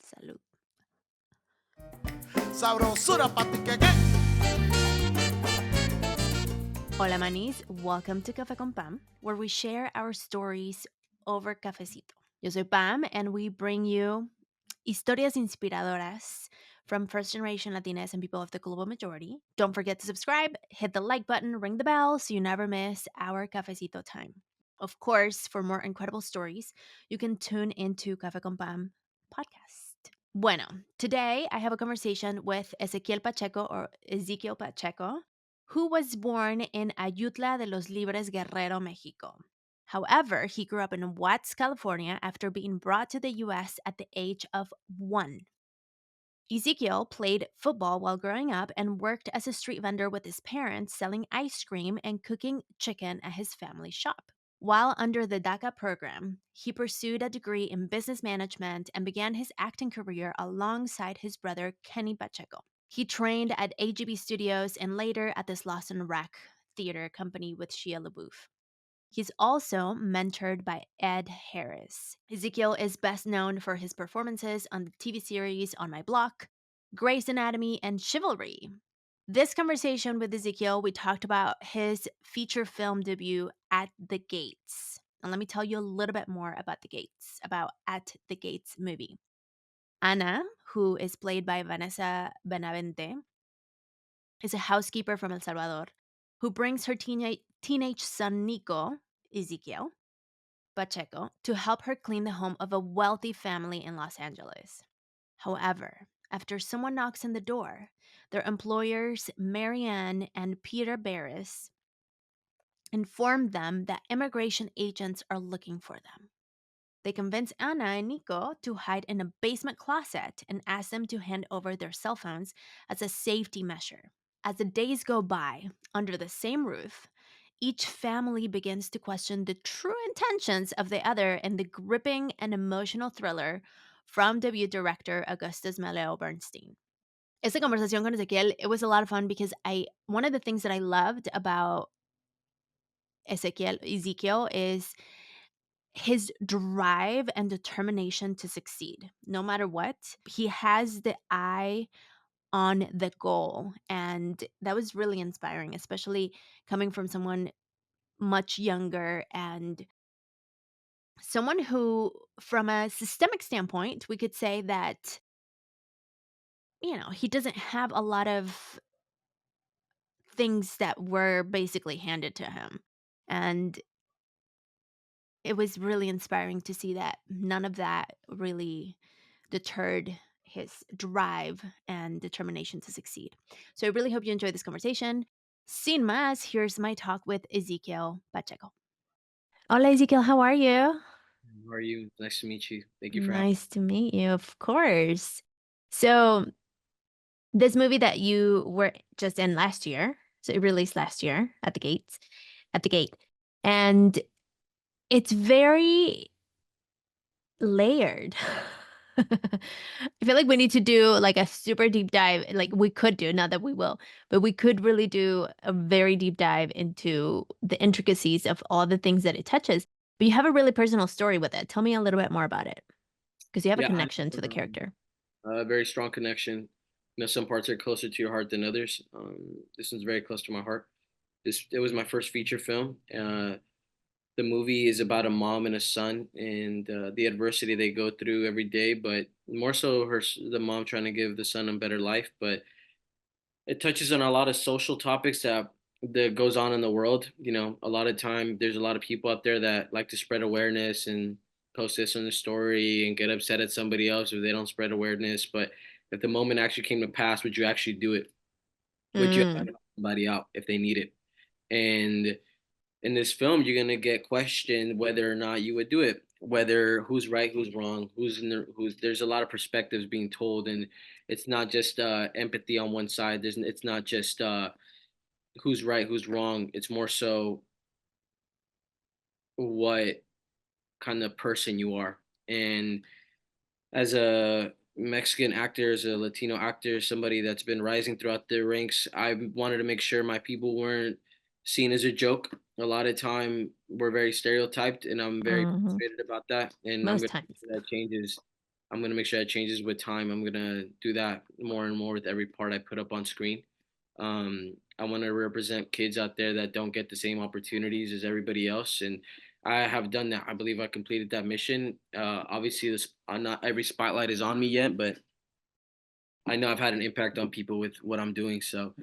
Salud. Sabrosura pa' ti que. Hola manis, welcome to Café con Pam, where we share our stories over cafecito. Yo soy Pam, and we bring you historias inspiradoras from first generation Latinas and people of the global majority. Don't forget to subscribe, hit the like button, ring the bell so you never miss our cafecito time. Of course, for more incredible stories, you can tune into Café con Pam podcast. Bueno, today I have a conversation with Ezekiel Pacheco or Ezekiel Pacheco, who was born in Ayutla de los Libres, Guerrero, Mexico. However, he grew up in Watts, California after being brought to the US at the age of 1. Ezekiel played football while growing up and worked as a street vendor with his parents, selling ice cream and cooking chicken at his family shop. While under the DACA program, he pursued a degree in business management and began his acting career alongside his brother Kenny Pacheco. He trained at AGB Studios and later at this Lost and Rack theater company with Shia LaBeouf. He's also mentored by Ed Harris. Ezekiel is best known for his performances on the TV series On My Block, Grey's Anatomy, and Chivalry. This conversation with Ezekiel, we talked about his feature film debut, At the Gates. And let me tell you a little bit more about about At the Gates movie. Ana, who is played by Vanessa Benavente, is a housekeeper from El Salvador who brings her teenage son, Nico, Ezekiel Pacheco, to help her clean the home of a wealthy family in Los Angeles. However, after someone knocks on the door, their employers, Marianne and Peter Barris, inform them that immigration agents are looking for them. They convince Anna and Nico to hide in a basement closet and ask them to hand over their cell phones as a safety measure. As the days go by, under the same roof, each family begins to question the true intentions of the other in the gripping and emotional thriller from debut director Augustus Maleo Bernstein. Esta conversación con Ezequiel, it was a lot of fun because one of the things that I loved about Ezekiel is his drive and determination to succeed no matter what. He has the eye on the goal, and that was really inspiring, especially coming from someone much younger and someone who, from a systemic standpoint, we could say that, he doesn't have a lot of things that were basically handed to him. And it was really inspiring to see that none of that really deterred his drive and determination to succeed. So I really hope you enjoyed this conversation. Sin más, here's my talk with Ezekiel Pacheco. Hola, Ezekiel. How are you? How are you? Nice to meet you. Thank you for having Nice to meet you, of course. So, this movie that you were just in last year, so it released last year at the gate. And it's very layered. I feel like we need to do like a super deep dive, like we could do, not that we will, but we could really do a very deep dive into the intricacies of all the things that it touches. But you have a really personal story with it. Tell me a little bit more about it because you have a Yeah, connection to the character. a very strong connection. Some parts are closer to your heart than others. This one's very close to my heart. It was my first feature film. The movie is about a mom and a son and the adversity they go through every day, but more so the mom trying to give the son a better life. But it touches on a lot of social topics that goes on in the world. A lot of time there's a lot of people out there that like to spread awareness and post this on the story and get upset at somebody else if they don't spread awareness. But if the moment actually came to pass, would you actually do it? Would you Mm, help somebody out if they need it? And in this film, you're gonna get questioned whether or not you would do it, whether who's right, who's wrong, who's. There's a lot of perspectives being told, and it's not just empathy on one side. It's not just who's right, who's wrong. It's more so what kind of person you are. And as a Mexican actor, as a Latino actor, somebody that's been rising throughout the ranks, I wanted to make sure my people weren't seen as a joke. A lot of time we're very stereotyped, and I'm very mhm. frustrated about that. And I'm Most going to make times. sure that changes I'm gonna make sure that changes with time. I'm gonna do that more and more with every part I put up on screen. I want to represent kids out there that don't get the same opportunities as everybody else, and I have done that. I believe I completed that mission. Obviously, this not every spotlight is on me yet, but I know I've had an impact on people with what I'm doing. So,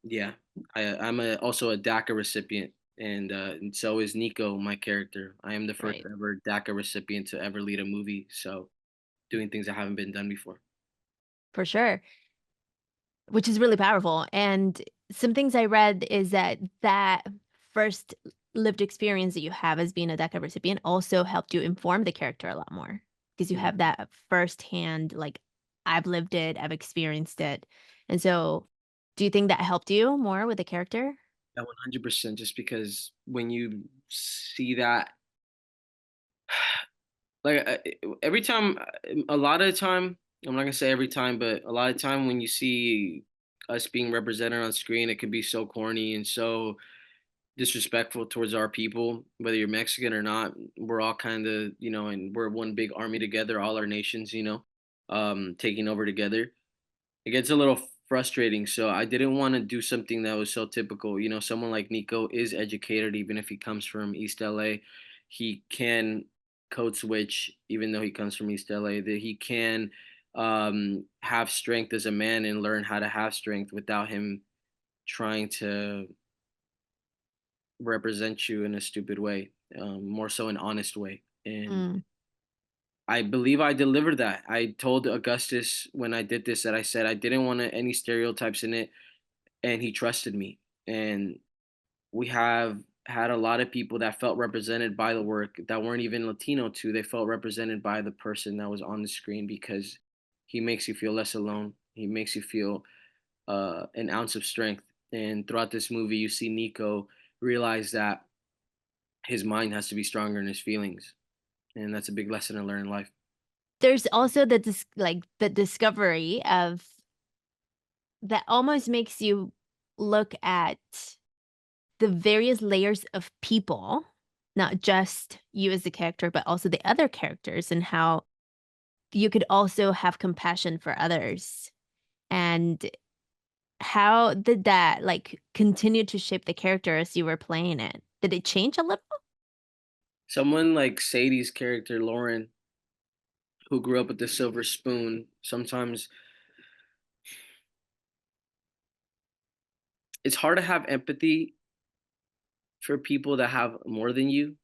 yeah, I'm also a DACA recipient, and so is Nico, my character. I am the first Right. ever DACA recipient to ever lead a movie. So, doing things that haven't been done before. For sure. Which is really powerful, and some things I read is that first lived experience that you have as being a DACA recipient also helped you inform the character a lot more because you Mhm. have that firsthand, like, "I've lived it, I've experienced it." And so, do you think that helped you more with the character? Yeah, 100%. Just because when you see that, like every time, a lot of the time, I'm not gonna say every time, but a lot of time when you see us being represented on screen, it could be so corny and so disrespectful towards our people, whether you're Mexican or not. We're all kind of, and we're one big army together, all our nations, taking over together. It gets a little frustrating. So I didn't want to do something that was so typical. Someone like Nico is educated, even if he comes from East LA. He can code switch, even though he comes from East LA. That he can have strength as a man and learn how to have strength without him trying to represent you in a stupid way, more so an honest way. And Mm. I believe I delivered that. I told Augustus when I did this that I said I didn't want any stereotypes in it, and he trusted me. And we have had a lot of people that felt represented by the work that weren't even Latino too. They felt represented by the person that was on the screen because he makes you feel less alone. He makes you feel an ounce of strength. And throughout this movie, you see Nico realize that his mind has to be stronger than his feelings, and that's a big lesson to learn in life. There's also the discovery of that almost makes you look at the various layers of people, not just you as the character, but also the other characters and how you could also have compassion for others. And how did that, like, continue to shape the character as you were playing it? Did it change a little? Someone like Sadie's character, Lauren, who grew up with the silver spoon, sometimes it's hard to have empathy for people that have more than you,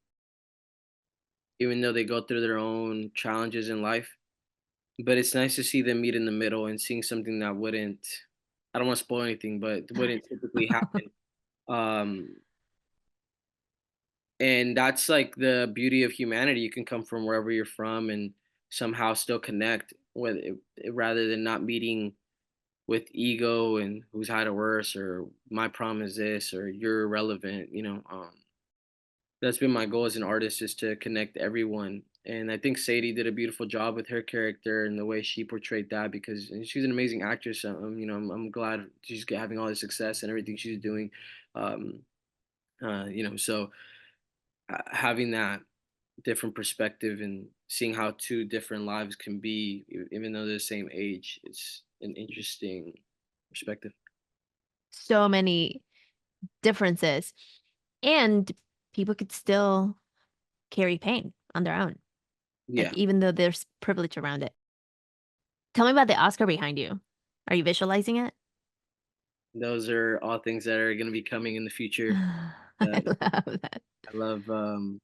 even though they go through their own challenges in life. But it's nice to see them meet in the middle and seeing something that wouldn't, I don't want to spoil anything, but wouldn't typically happen. Um, and that's like the beauty of humanity. You can come from wherever you're from and somehow still connect with it, rather than not meeting with ego and who's had it worse or my problem is this or you're irrelevant. That's been my goal as an artist, is to connect everyone. And I think Sadie did a beautiful job with her character and the way she portrayed that, because and she's an amazing actress. I'm glad she's having all the success and everything she's doing. Um, so having that different perspective and seeing how two different lives can be, even though they're the same age, it's an interesting perspective. So many differences, and people could still carry pain on their own, like, Yeah, even though there's privilege around it. Tell me about the Oscar behind you. Are you visualizing it? those are all things that are going to be coming in the future. I That love that. I love. I'm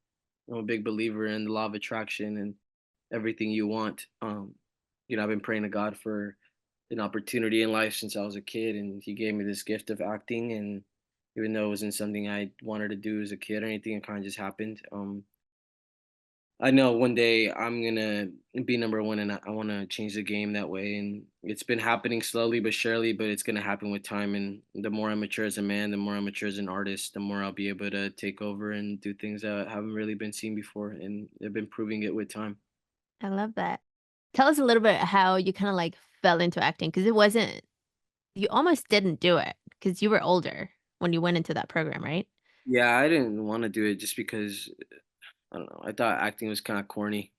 a big believer in the law of attraction and everything you want. I've been praying to God for an opportunity in life since I was a kid, and He gave me this gift of acting. And even though it wasn't something I wanted to do as a kid or anything, it kind of just happened. I know one day I'm gonna be number one, and I want to change the game that way. And it's been happening slowly but surely, but it's gonna happen with time. And the more I mature as a man, the more I mature as an artist, the more I'll be able to take over and do things that haven't really been seen before. And they've been proving it with time. I love that. Tell us a little bit how you kinda, like, fell into acting because it wasn't you almost didn't do it because you were older when you went into that program, right? Yeah, I didn't want to do it just because I don't know. I thought acting was kind of corny.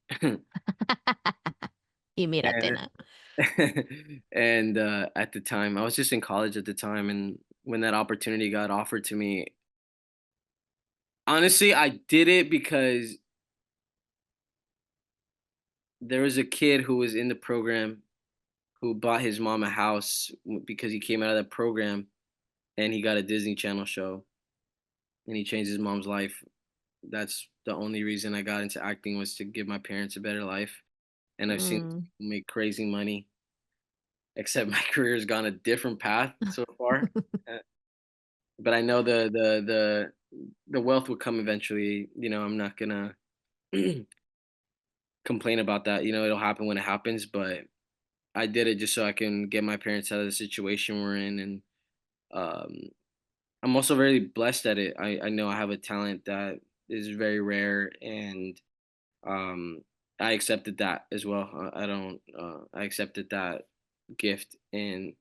Y mírate, And na. and, at the time, I was just in college at the time, and when that opportunity got offered to me, honestly, I did it because there was a kid who was in the program who bought his mom a house because he came out of that program, and he got a Disney Channel show, and he changed his mom's life. That's the only reason I got into acting, was to give my parents a better life, and I've seen Mm. people make crazy money, except my career's gone a different path so far. Uh, but I know the wealth will come eventually. I'm not gonna complain about that. It'll happen when it happens. But I did it just so I can get my parents out of the situation we're in, and um, I'm also very blessed at it. I know I have a talent that is very rare, and um, I accepted that as well. I don't. I accepted that gift, and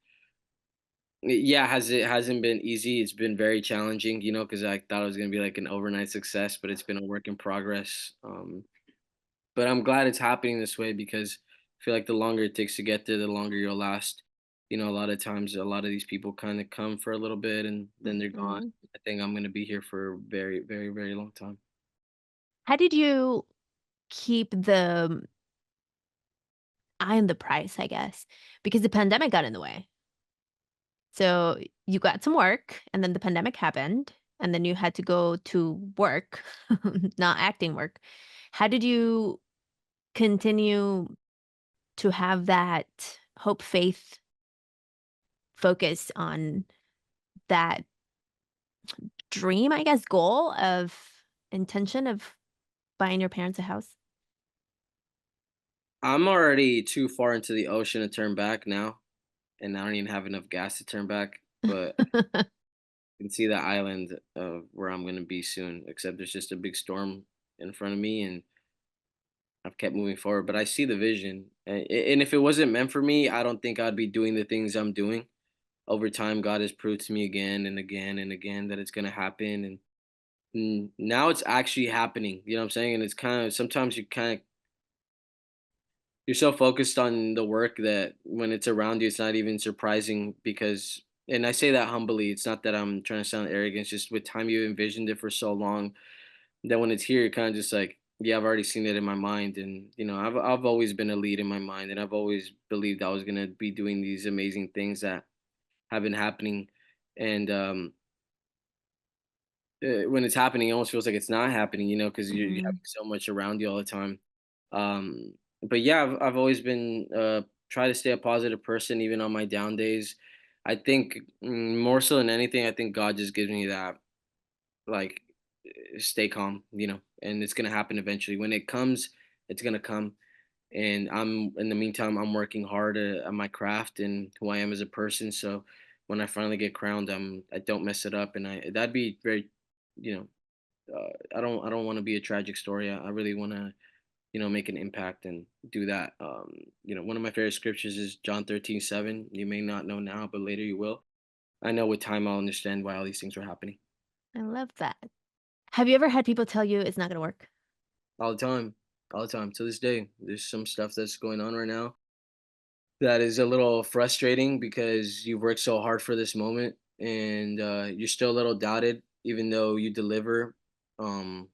yeah, it hasn't been easy. It's been very challenging, because I thought it was gonna be like an overnight success, but it's been a work in progress. But I'm glad it's happening this way, because I feel like the longer it takes to get there, the longer you'll last. A lot of times, a lot of these people kind of come for a little bit and then they're gone. Mhm. I think I'm gonna be here for a very, very, very long time. How did you keep the eye on the price, I guess? Because the pandemic got in the way. So you got some work, and then the pandemic happened, and then you had to go to work, not acting work. How did you continue to have that hope, faith, focus on that dream, I guess, goal of intention of buying your parents a house? I'm already too far into the ocean to turn back now, and I don't even have enough gas to turn back. But can see the island of where I'm gonna be soon, except there's just a big storm in front of me, and I've kept moving forward. But I see the vision, and if it wasn't meant for me, I don't think I'd be doing the things I'm doing. Over time, God has proved to me again and again and again that it's gonna happen, and now it's actually happening. You know what I'm saying? And it's kind of, sometimes you're so focused on the work that when it's around you, it's not even surprising, because, and I say that humbly, it's not that I'm trying to sound arrogant, it's just with time you envisioned it for so long that when it's here, you're kind of just like, yeah, I've already seen it in my mind. And, I've always been a lead in my mind, and I've always believed I was going to be doing these amazing things that have been happening. And when it's happening, it almost feels like it's not happening, because you have Mhm, so much around you all the time. But yeah, I've always been try to stay a positive person even on my down days. I think, more so than anything, I think God just gives me that, like, stay calm, and it's gonna happen eventually. When it comes, it's gonna come. And I'm in the meantime, I'm working hard at my craft and who I am as a person. So when I finally get crowned, I don't mess it up, and that'd be very, you know, I don't want to be a tragic story. I really want to, make an impact and do that. One of my favorite scriptures is John 13:7. You may not know now, but later you will. I know with time I'll understand why all these things are happening. I love that. Have you ever had people tell you it's not gonna work? All the time, all the time. To this day, there's some stuff that's going on right now that is a little frustrating, because you've worked so hard for this moment, and you're still a little doubted, even though you deliver. Um,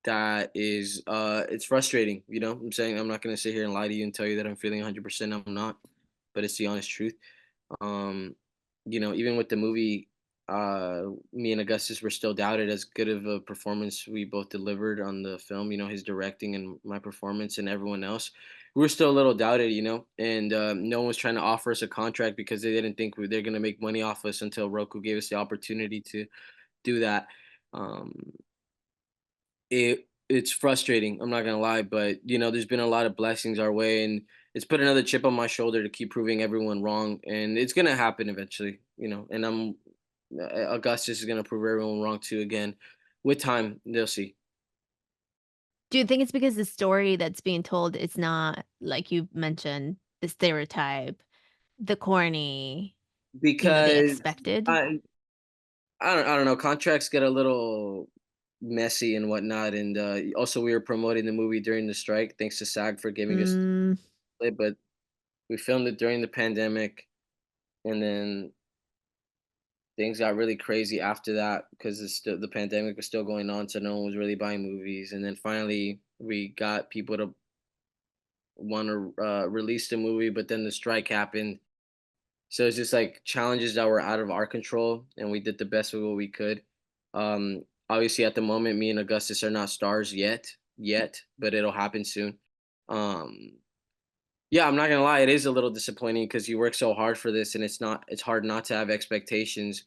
that is, it's frustrating. I'm saying, I'm not gonna sit here and lie to you and tell you that I'm feeling 100%. I'm not, but it's the honest truth. Um, even with the movie, me and Augustus were still doubted as good of a performance we both delivered on the film. His directing and my performance, and everyone else. We were still a little doubted, and no one was trying to offer us a contract because they didn't think they're gonna make money off us until Roku gave us the opportunity to do that. Um, it's frustrating, I'm not gonna lie, but, there's been a lot of blessings our way, and it's put another chip on my shoulder to keep proving everyone wrong, and it's gonna happen eventually, and Augustus is gonna prove everyone wrong too again. With time, they'll see. Do you think it's because the story that's being told is not, like you mentioned, the stereotype, the corny, the Because expected? I I don't know, contracts get a little. messy and whatnot. And also, we were promoting the movie during the strike. Thanks to SAG for giving us Mm, it, but we filmed it during the pandemic, and then things got really crazy after that because the pandemic was still going on, so no one was really buying movies. And then finally, we got people to want to release the movie, but then the strike happened. So it's just like challenges that were out of our control, and we did the best with what we could. Obviously, at the moment, me and Augustus are not stars yet, but it'll happen soon. Um, yeah, I'm not gonna lie, it is a little disappointing because you work so hard for this, and it's hard not to have expectations,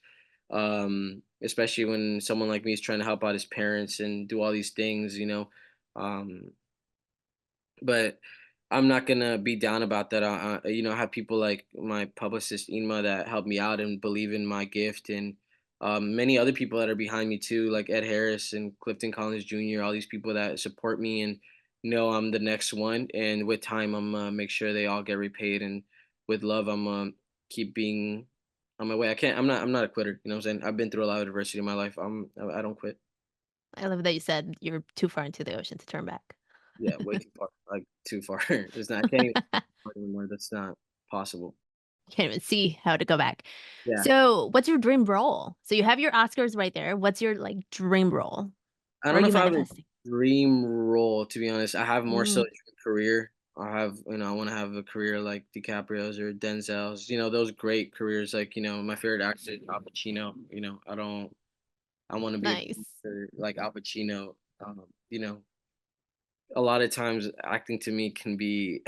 especially when someone like me is trying to help out his parents and do all these things, you know. Um, but I'm not gonna be down about that. I have people like my publicist Inma that help me out and believe in my gift, and many other people that are behind me too, like Ed Harris and Clifton Collins Jr. All these people that support me and know I'm the next one. And with time, I'm make sure they all get repaid. And with love, I'm keep being on my way. I can't. I'm not a quitter. You know what I'm saying? I've been through a lot of adversity in my life. I don't quit. I love that you said you're too far into the ocean to turn back. Yeah, way too far, like, too far. It's not I can't even anymore, that's not possible. Can't even see how to go back. Yeah. So, what's your dream role? So you have your Oscars right there. What's your, like, dream role? I Or are don't know you if I have a manifesting? dream role, to be honest. I have more so Mm, a dream career. I wanna have a career like DiCaprio's or Denzel's, those great careers, like, my favorite actor is Al Pacino, I wanna be able nice. to like Al Pacino, a lot of times acting to me can be,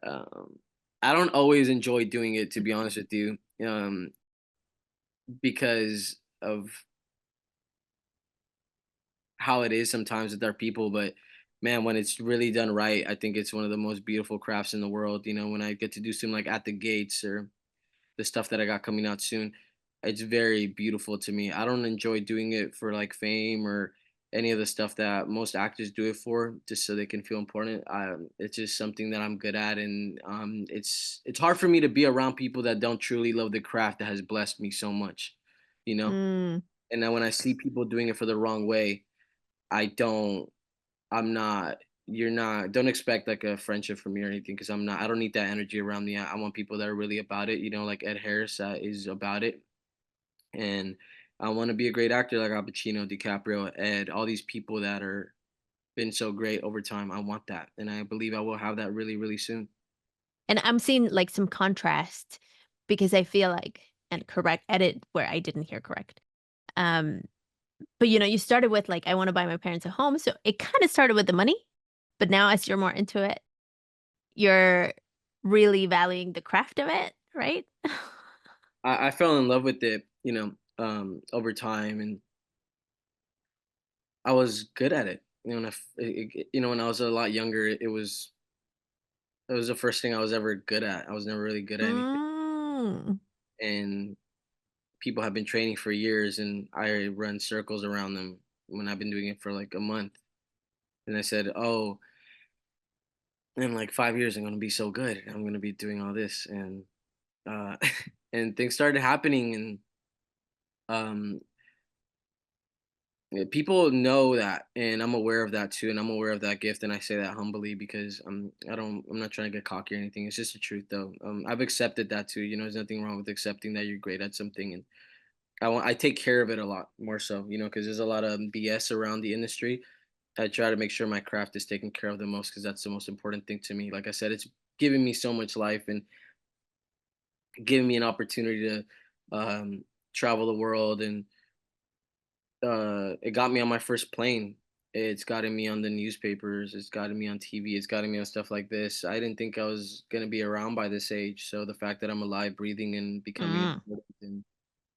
um I don't always enjoy doing it, to be honest with you, because of how it is sometimes with our people. But man, when it's really done right, I think it's one of the most beautiful crafts in the world. When I get to do something like At the Gates or the stuff that I got coming out soon, it's very beautiful to me. I don't enjoy doing it for like fame or any of the stuff that most actors do it for, just so they can feel important. It's just something that I'm good at, and it's hard for me to be around people that don't truly love the craft that has blessed me so much, you know. Mm, And then when I see people doing it for the wrong way, I don't I'm not you're not don't expect like a friendship from me or anything, because I don't need that energy around me. I want people that are really about it, like Ed Harris that is about it. And I want to be a great actor like Al Pacino, DiCaprio, Ed, all these people that are been so great over time. I want that. And I believe I will have that really, really soon. and I'm seeing, like, some contrast because I feel like and correct edit where I didn't hear correct. Um, but, you started with, like, "I wanna buy my parents a home," so it kinda started with the money, but now as you're more into it, you're really valuing the craft of it, right? I fell in love with it, over time, and I was good at it. When I was a lot younger, it was the first thing I was ever good at. I was never really good at anything, Mm. and people have been training for years, and I run circles around them when I've been doing it for like a month. And I said, "Oh, in like 5 years, I'm gonna be so good. I'm gonna be doing all this," and uh, and things started happening, and um, people know that, and I'm aware of that too, and I'm aware of that gift, and I say that humbly because I'm not trying to get cocky or anything. It's just the truth, though. I've accepted that too. There's nothing wrong with accepting that you're great at something, and I take care of it a lot more so, because there's a lot of BS around the industry. I try to make sure my craft is taken care of the most because that's the most important thing to me. Like I said, it's giving me so much life and giving me an opportunity to travel the world, and it got me on my first plane. It's gotten me on the newspapers. It's gotten me on TV. It's gotten me on stuff like this. I didn't think I was gonna be around by this age. So the fact that I'm alive, breathing, and becoming Mm. important and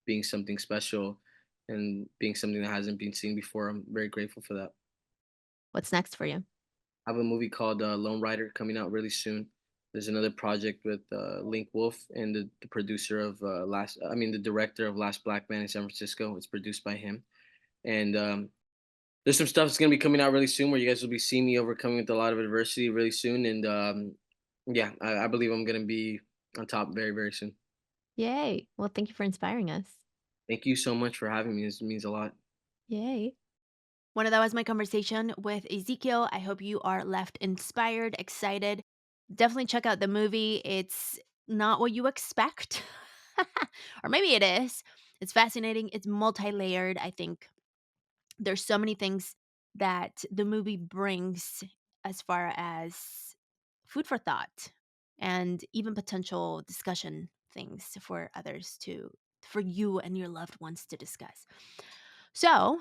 being something special and being something that hasn't been seen before, I'm very grateful for that. What's next for you? I have a movie called Lone Rider coming out really soon. There's another project with Link Wolf and the producer of the director of Last Black Man in San Francisco. It's produced by him, and there's some stuff that's gonna be coming out really soon where you guys will be seeing me overcoming with a lot of adversity really soon. And yeah, I believe I'm gonna be on top very, very soon. Yay. Well, thank you for inspiring us. Thank you so much for having me. This means a lot. Yay. Bueno, that was my conversation with Ezekiel. I hope you are left inspired, excited. Definitely check out the movie. It's not what you expect, or maybe it is. It's fascinating. It's multi layered. I think there's so many things that the movie brings as far as food for thought and even potential discussion things for others to, for you and your loved ones to discuss. So,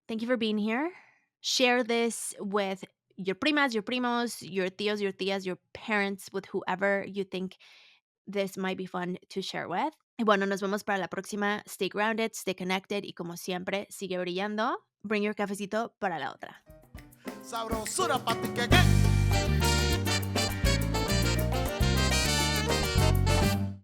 thank you for being here. Share this with your primas, your primos, your tios, your tias, your parents, with whoever you think this might be fun to share with. Y bueno, nos vemos para la próxima. Stay grounded, stay connected y como siempre, sigue brillando. Bring your cafecito para la otra. Sabrosura pa' ti que